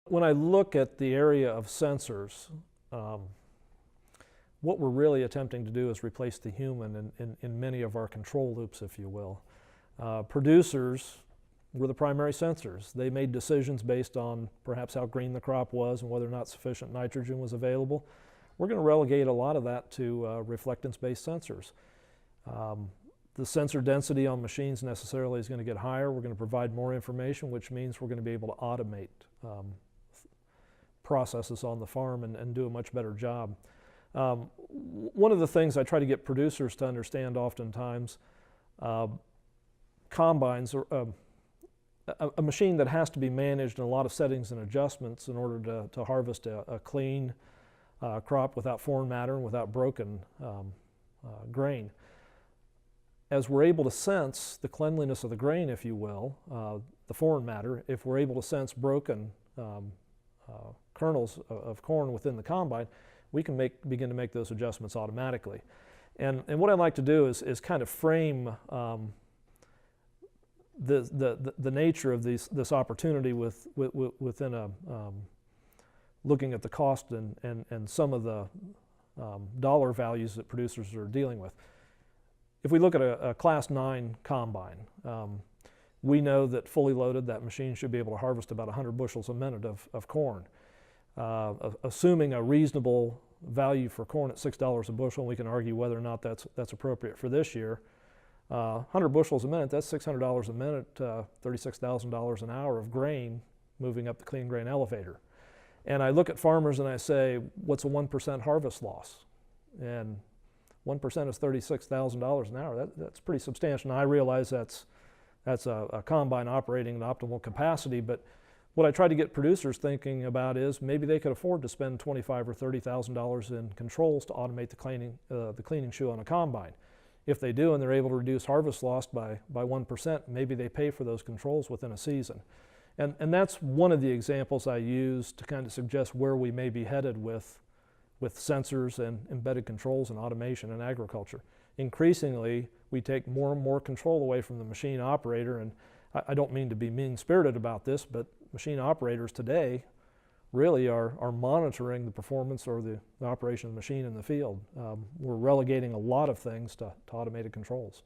When I look at the area of sensors, what we're really attempting to do is replace the human in many of our control loops, if you will. Producers were the primary sensors. They made decisions based on perhaps how green the crop was and whether or not sufficient nitrogen was available. We're going to relegate a lot of that to reflectance-based sensors. The sensor density on machines necessarily is going to get higher. We're going to provide more information, which means we're going to be able to automate processes on the farm and do a much better job. One of the things I try to get producers to understand oftentimes, combines are a machine that has to be managed in a lot of settings and adjustments in order to harvest a clean crop without foreign matter and without broken grain. As we're able to sense the cleanliness of the grain, if you will, the foreign matter, if we're able to sense broken kernels of corn within the combine, we can begin to make those adjustments automatically. And what I like to do is kind of frame the nature of this opportunity within a looking at the cost and some of the dollar values that producers are dealing with. If we look at a Class 9 combine, we know that fully loaded, that machine should be able to harvest about 100 bushels a minute of corn. Assuming a reasonable value for corn at $6 a bushel, we can argue whether or not that's appropriate for this year. 100 bushels a minute, that's $600 a minute, $36,000 an hour of grain moving up the clean grain elevator. And I look at farmers and I say, what's a 1% harvest loss? And 1% is $36,000 an hour. That's pretty substantial. And I realize that's a combine operating at optimal capacity, but what I try to get producers thinking about is maybe they could afford to spend $25,000 or $30,000 in controls to automate the cleaning shoe on a combine. If they do and they're able to reduce harvest loss by 1%, maybe they pay for those controls within a season. And that's one of the examples I use to kind of suggest where we may be headed with sensors and embedded controls and automation in agriculture. Increasingly, we take more and more control away from the machine operator, and I don't mean to be mean-spirited about this, but machine operators today really are monitoring the performance or the operation of the machine in the field. We're relegating a lot of things to automated controls.